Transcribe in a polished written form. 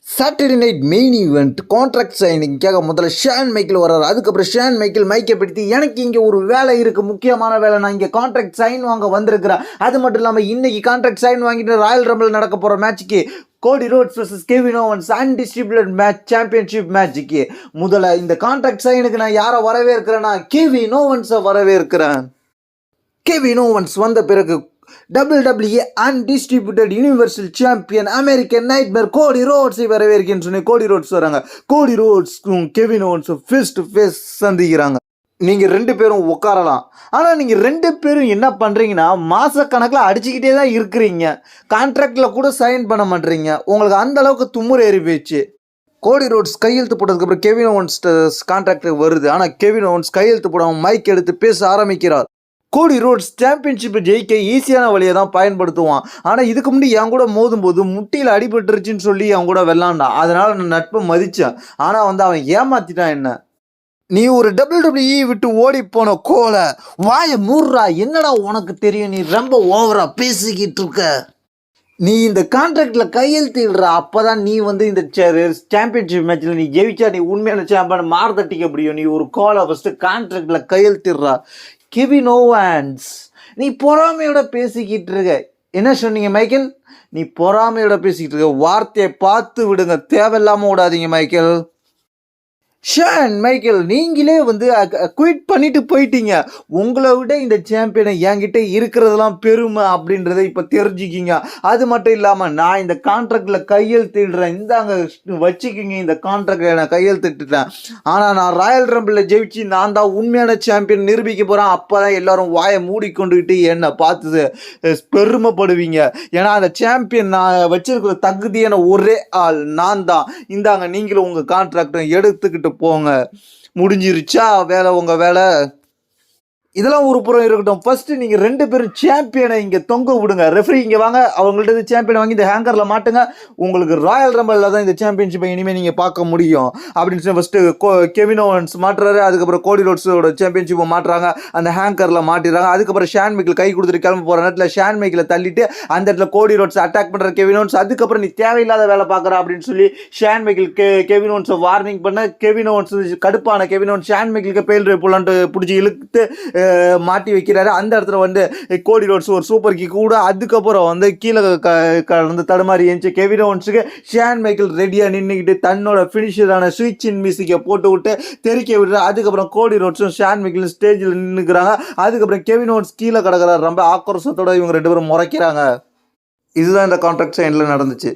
Saturday night main event contract சைனிங்காக முதல்ல Shawn Michael வர்றாரு. அதுக்கப்புறம் ஷான் மைக்கேல் மைக்கை படுத்தி எனக்கு இங்கே ஒரு வேலை இருக்குது, முக்கியமான வேலை, நான் இங்கே கான்ட்ராக்ட் சைன் வாங்க வந்திருக்கிறேன். அது மட்டும் இல்லாமல் இன்னைக்கு கான்ட்ராக்ட் சைன் வாங்கிட்டு ராயல் ரம்பிள் நடக்க போகிற மேட்சுக்கு Cody Rhodes vs Kevin Owens undisputed match championship மேட்சுக்கு முதல்ல இந்த கான்ட்ராக்ட் சைனுக்கு நான் யாரை வரவேற்கிறேன்னா கெவின் ஓவன்ஸை வரவேற்கிறேன். கெவின் ஓவன்ஸ் வந்த பிறகு WWE undistributed universal champion American nightmare கோடி ரோட்ஸை வரவேற்கிறேன்னு சொன்னி கோடி ரோட்ஸ் வராங்க. கோடி ரோட்ஸ்க்கும் கெவின் ஓவன்ஸும் ஃபேஸ் டு ஃபேஸ் சந்திக்கிறாங்க. நீங்கள் ரெண்டு பேரும் உட்காரலாம், ஆனால் நீங்கள் ரெண்டு பேரும் என்ன பண்ணுறீங்கன்னா மாதக்கணக்கில் அடிச்சுக்கிட்டே தான் இருக்கிறீங்க, கான்ட்ராக்டில் கூட சைன் பண்ண மாட்டேறீங்க. உங்களுக்கு அந்த அளவுக்கு தும்முறு ஏறி போயிடுச்சு. கோடி ரோட்ஸ் கையெழுத்து போட்டதுக்கப்புறம் கெவின் ஓவன்ஸ் கான்ட்ராக்ட் வருது. ஆனால் கெவின் ஓவன்ஸ் கையெழுத்து போடாமல் மைக் எடுத்து பேச ஆரம்பிக்கிறார். கோடி ரோட்ஸ் சாம்பியன்ஷிப்பை ஜெயிக்க ஈஸியான வழியை தான் பயன்படுத்துவான். ஆனால் இதுக்கு முன்னாடி என் கூட மோதும் போது முட்டியில் அடிபட்டுருச்சுன்னு சொல்லி அவன் கூட வெள்ளாண்டான். அதனால் நான் நட்பை மதித்தேன். ஆனால் அவன் ஏமாற்றிட்டான் என்ன. நீ ஒரு WWE விட்டு ஓடி போன கோலை வாயை மூடுறா, என்னடா உனக்கு தெரியும், நீ ரொம்ப ஓவரா பேசிக்கிட்டு இருக்க, நீ இந்த கான்ட்ராக்டில் கையெழுத்திடுற, அப்போ தான் நீ இந்த சாம்பியன்ஷிப் மேட்ச்சில் நீ ஜெயிச்சா நீ உண்மையான சாம்பியன் மார்த்தட்டிக்க முடியும். நீ ஒரு கோலை ஃபஸ்ட்டு கான்ட்ராக்டில் கையெழுத்திடுறா. கெவின் ஓவன்ஸ், நீ பொறாமையோட பேசிக்கிட்டு இருக்க. என்ன சொன்னீங்க மைக்கேல்? நீ பொறாமையோட பேசிக்கிட்டு இருக்க, வார்த்தையை பார்த்து விடுங்க, தேவையில்லாமல் விடாதீங்க மைக்கேல். ஷான் மைக்கேல், நீங்களே குயிட் பண்ணிட்டு போயிட்டீங்க. உங்களை விட இந்த சாம்பியனை என்கிட்ட இருக்கிறதெல்லாம் பெருமை அப்படின்றத இப்போ தெரிஞ்சுக்கிங்க. அது மட்டும் இல்லாமல் நான் இந்த கான்ட்ராக்டில் கையெழுத்திடுறேன், இந்தாங்க வச்சுக்கிங்க, இந்த கான்ட்ராக்டில் நான் கையெழுத்திட்டுட்டேன். ஆனால் நான் ராயல் ரம்பிளில் ஜெயிச்சு நான் தான் உண்மையான சாம்பியன் நிரூபிக்க போகிறேன். அப்போ தான் எல்லோரும் வாயை மூடிக்கொண்டுக்கிட்டு என்னை பார்த்து பெருமைப்படுவீங்க. ஏன்னா அந்த சாம்பியன் நான் வச்சிருக்கிற தகுதியான ஒரே ஆள் நான் தான். இந்தாங்க நீங்களும் உங்கள் கான்ட்ராக்டை எடுத்துக்கிட்டு போங்க. முடிஞ்சிருச்சா வேலை, உங்க வேலை. இதெல்லாம் ஒரு புறம் இருக்கட்டும். ஃபர்ஸ்ட் நீங்க ரெண்டு பேரும் சாம்பியனை இங்க தொங்க விடுங்க. ரெஃபரி இங்க வாங்க, அவங்கள்ட்ட சாம்பியன் வாங்கி இந்த ஹேங்கர்ல மாட்டுங்க. உங்களுக்கு ராயல் ரம்பிள்ல தான் இந்த சாம்பியன்ஷிப்பை இனிமேல் நீங்க பார்க்க முடியும் அப்படின்னு சொல்லி ஃபர்ஸ்ட் கெவின் ஓவன்ஸ் மாட்டுறாரு. அதுக்கப்புறம் கோடி ரோட்ஸோட சாம்பியன்ஷிப்பை மாட்டுறாங்க, அந்த ஹேங்கர்ல மாட்டிடுறாங்க. அதுக்கப்புறம் ஷான் மைக்கேல் கை கொடுத்துட்டு கிளம்ப போற நேரத்தில் ஷான் மைக்கேல தள்ளிட்டு அந்த இடத்துல கோடி ரோட்ஸ் அட்டாக் பண்ற கெவின் ஓவன்ஸ். அதுக்கப்புறம் நீ தேவையில்லாத வேலை பார்க்குற அப்படின்னு சொல்லி ஷான் மைக்கேல் கெவின் ஓவன்ஸை வார்னிங் பண்ண. கெவின் ஓவன்ஸ் கடுப்பான கெவின் ஓவன்ஸ் ஷான் மைக்கேலுக்கு பெயில் போலான்ட்டு பிடிச்சி இழுத்து மாட்டி வைக்கிறாரு. அந்த இடத்துல கோடி ரோட்ஸ் ஒரு சூப்பர் கிக் கூட. அதுக்கப்புறம் கீழே தடுமாறி எழுந்து கெவின் ஓவன்ஸுக்கு ஷான் மைக்கேல் ரெடியாக நின்றுக்கிட்டு தன்னோட ஃபினிஷரான ஸ்விட்சின் மியூசிக்கை போட்டு விட்டு தெறிக்க விடுறாரு. அதுக்கப்புறம் கோடி ரோட்ஸும் ஷான் மைக்கேல் ஸ்டேஜில் நின்றுக்கிறாங்க. அதுக்கப்புறம் கெவின் ஓவன்ஸ் கீழே கிடக்கிறார். ரொம்ப ஆக்ரோஷத்தோட இவங்க ரெண்டு பேரும் முறைக்கிறாங்க. இதுதான் இந்த கான்ட்ராக்ட் சைனில் நடந்துச்சு.